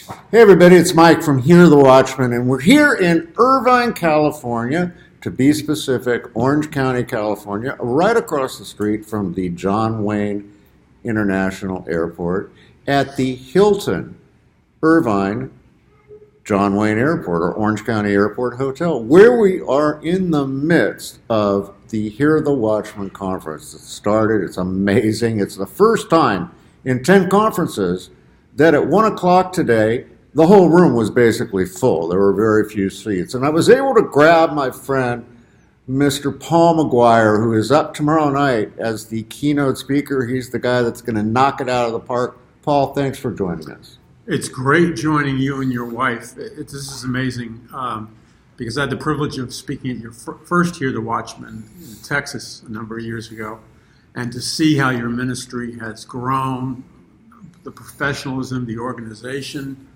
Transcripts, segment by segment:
Hey everybody, it's Mike from Here the Watchmen, and we're here in Irvine, California, to be specific, Orange County, California, right across the street from the John Wayne International Airport at the Hilton Irvine John Wayne Airport, or Orange County Airport Hotel, where we are in the midst of the Here the Watchmen conference. It started, it's amazing. It's the first time in 10 conferences that at 1 o'clock today, the whole room was basically full. There were very few seats. And I was able to grab my friend, Mr. Paul McGUIRE, who is up tomorrow night as the keynote speaker. He's the guy that's going to knock it out of the park. Paul, thanks for joining us. It's great joining you and your wife. This is amazing because I had the privilege of speaking at your first Here the Watchmen in Texas a number of years ago, and to see how your ministry has grown, the professionalism, the organization.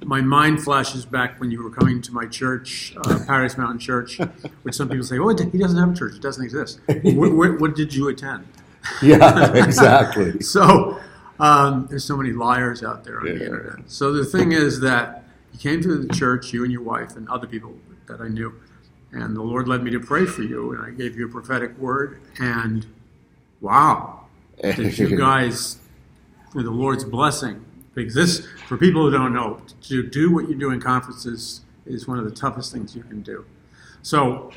My mind flashes back when you were coming to my church, Paradise Mountain Church, which some people say, oh, he doesn't have a church, it doesn't exist. What did you attend? Yeah, exactly. So there's so many liars out there on the internet. So the thing is that you came to the church, you and your wife and other people that I knew, and the Lord led me to pray for you, and I gave you a prophetic word, and wow, did you guys, with the Lord's blessing, because this, for people who don't know, to do what you do in conferences is one of the toughest things you can do. So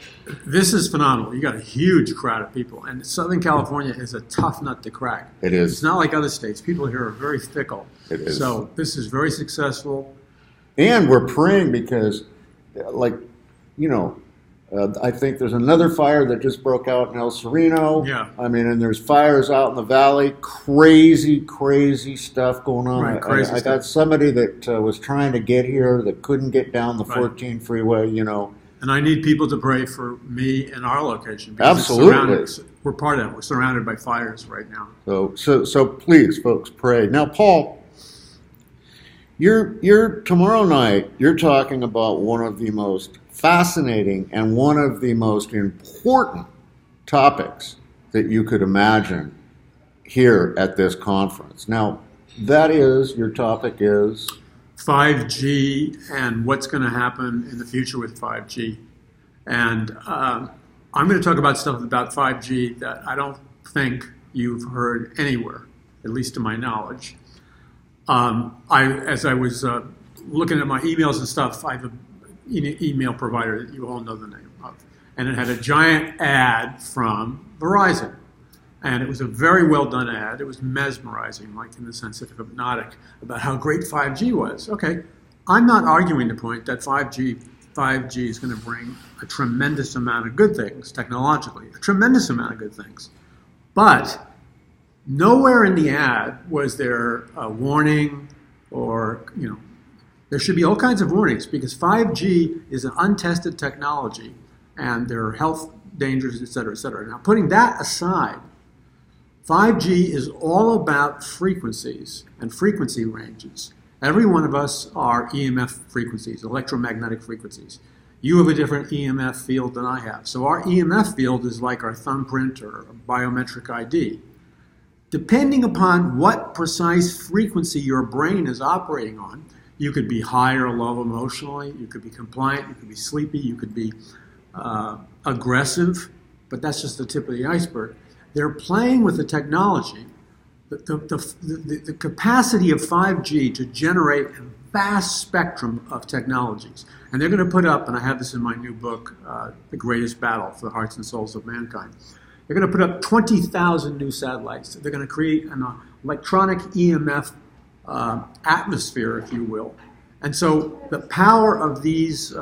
this is phenomenal. You got a huge crowd of people, and Southern California is a tough nut to crack. It is. It's not like other states. People here are very fickle. It is. So this is very successful. And we're praying because, I think there's another fire that just broke out in El Sereno. Yeah. I mean, and there's fires out in the valley. Crazy, crazy stuff going on. Right, crazy I got somebody that was trying to get here that couldn't get down the 14 freeway, And I need people to pray for me and our location. Absolutely. We're part of it. We're surrounded by fires right now. So please, folks, pray. Now, Paul, you're tomorrow night, you're talking about one of the most fascinating and one of the most important topics that you could imagine here at this conference. Now, your topic is 5G and what's going to happen in the future with 5G. And I'm going to talk about stuff about 5G that I don't think you've heard anywhere, at least to my knowledge. As I was looking at my emails and stuff, I have an email provider that you all know the name of, and it had a giant ad from Verizon. And it was a very well done ad. It was mesmerizing, like in the sense of hypnotic, about how great 5G was. Okay, I'm not arguing the point that 5G is going to bring a tremendous amount of good things technologically, a tremendous amount of good things. But nowhere in the ad was there a warning or, there should be all kinds of warnings because 5G is an untested technology and there are health dangers, et cetera, et cetera. Now, putting that aside, 5G is all about frequencies and frequency ranges. Every one of us are EMF frequencies, electromagnetic frequencies. You have a different EMF field than I have. So our EMF field is like our thumbprint or a biometric ID. Depending upon what precise frequency your brain is operating on, you could be high or low emotionally, you could be compliant, you could be sleepy, you could be aggressive, but that's just the tip of the iceberg. They're playing with the technology, the capacity of 5G to generate a vast spectrum of technologies. And they're going to put up, and I have this in my new book, The Greatest Battle for the Hearts and Souls of Mankind, they're going to put up 20,000 new satellites. They're going to create an electronic EMF atmosphere, if you will. And so the power of these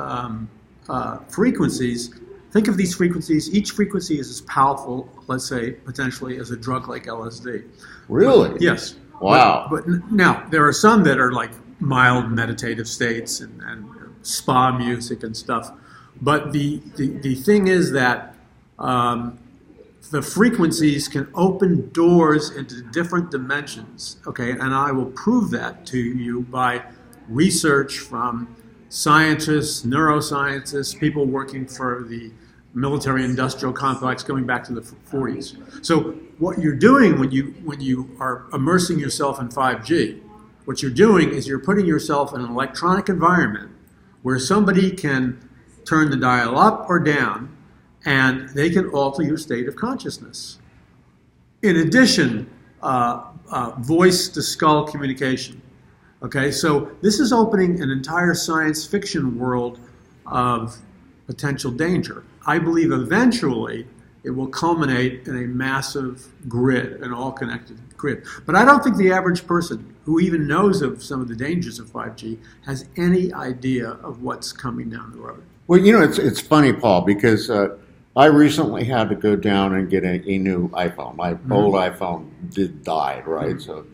frequencies, think of these frequencies, each frequency is as powerful, let's say, potentially, as a drug like LSD. Really? Yes. Wow. But now, there are some that are like mild meditative states and spa music and stuff. But the thing is that the frequencies can open doors into different dimensions, okay? And I will prove that to you by research from scientists, neuroscientists, people working for the military-industrial complex going back to the 40s. So what you're doing when you are immersing yourself in 5G, What you're doing is you're putting yourself in an electronic environment where somebody can turn the dial up or down, and they can alter your state of consciousness. In addition, voice-to-skull communication. Okay, so this is opening an entire science fiction world of potential danger. I believe eventually it will culminate in a massive grid, an all-connected grid. But I don't think the average person who even knows of some of the dangers of 5G has any idea of what's coming down the road. Well, you know, it's funny, Paul, because I recently had to go down and get a new iPhone. My old iPhone died, right? Mm-hmm. So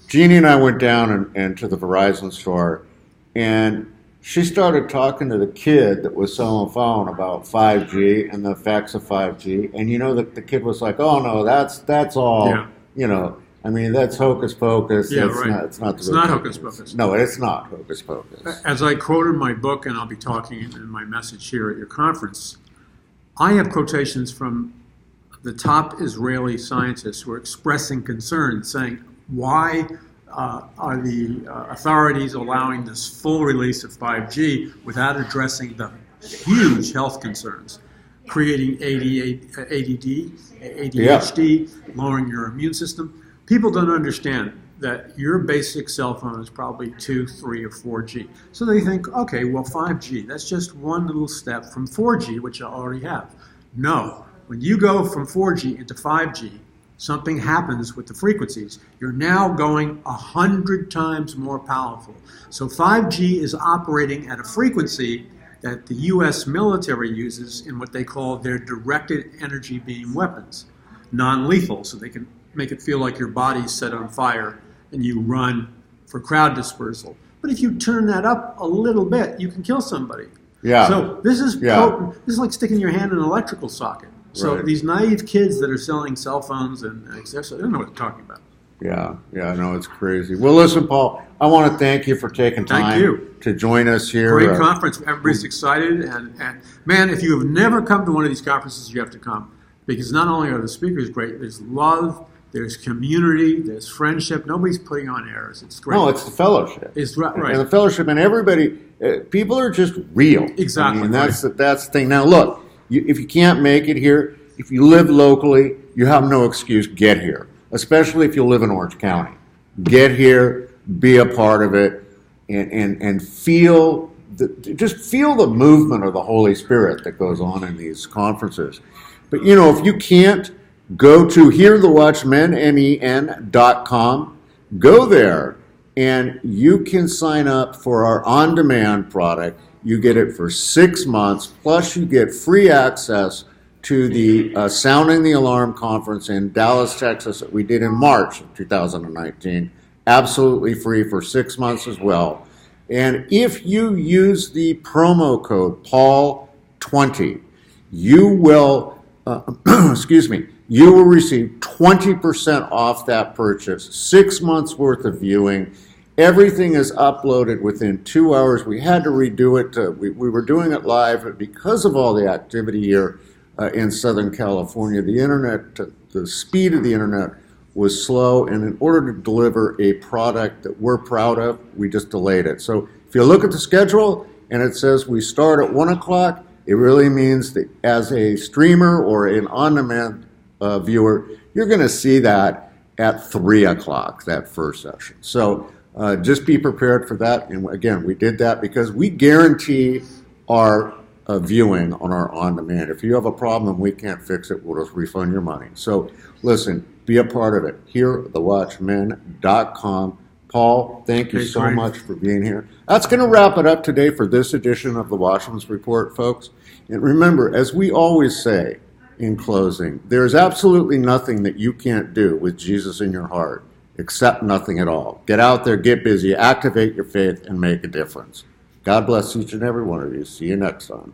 Jeannie and I went down and to the Verizon store, and she started talking to the kid that was selling the phone about 5G and the effects of 5G. And you know, the kid was like, "Oh no, that's all, you know. I mean, that's hocus pocus. Yeah, that's right. It's not hocus pocus. No, it's not hocus pocus." As I quoted my book, and I'll be talking in my message here at your conference, I have quotations from the top Israeli scientists who are expressing concern, saying, why are the authorities allowing this full release of 5G without addressing the huge health concerns, creating ADD, ADHD, lowering your immune system? People don't understand that your basic cell phone is probably 2, 3, or 4G. So they think, okay, well, 5G, that's just one little step from 4G, which I already have. No, when you go from 4G into 5G, something happens with the frequencies. You're now going 100 times more powerful. So 5G is operating at a frequency that the U.S. military uses in what they call their directed energy beam weapons, non-lethal, so they can make it feel like your body's set on fire and you run for crowd dispersal. But if you turn that up a little bit, you can kill somebody. Yeah. So this is potent. This is like sticking your hand in an electrical socket. So these naive kids that are selling cell phones and accessories, they don't know what they're talking about. Yeah, no, it's crazy. Well, listen, Paul, I want to thank you for taking time to join us here. Great conference. Everybody's excited. And man, if you have never come to one of these conferences, you have to come. Because not only are the speakers great, there's love, there's community, there's friendship. Nobody's putting on airs. It's great. No, it's the fellowship. It's right. And the fellowship, and everybody, people are just real. Exactly. I mean, that's the thing. Now, look, if you can't make it here, if you live locally, you have no excuse. Get here, especially if you live in Orange County. Get here, be a part of it, and feel just feel the movement of the Holy Spirit that goes on in these conferences. But you know, if you can't, go to hearthewatchmen.com. Go there, and you can sign up for our on-demand product. You get it for 6 months, plus you get free access to the Sounding the Alarm conference in Dallas, Texas that we did in March of 2019. Absolutely free for 6 months as well. And if you use the promo code PAUL20, you will, you will receive 20% off that purchase, 6 months worth of viewing. Everything is uploaded within 2 hours. We had to redo it. We were doing it live, but because of all the activity here in Southern California, the internet, the speed of the internet was slow, and in order to deliver a product that we're proud of, we just delayed it. So if you look at the schedule and it says we start at 1 o'clock, it really means that as a streamer or an on-demand viewer, you're going to see that at 3 o'clock, that first session. So just be prepared for that. And again, we did that because we guarantee our viewing on our on-demand. If you have a problem and we can't fix it, we'll just refund your money. So listen, be a part of it. HearTheWatchmen.com. Paul, thank you so much for being here. That's going to wrap it up today for this edition of the Watchman's Report, folks. And remember, as we always say in closing, there's absolutely nothing that you can't do with Jesus in your heart, except nothing at all. Get out there, get busy, activate your faith, and make a difference. God bless each and every one of you. See you next time.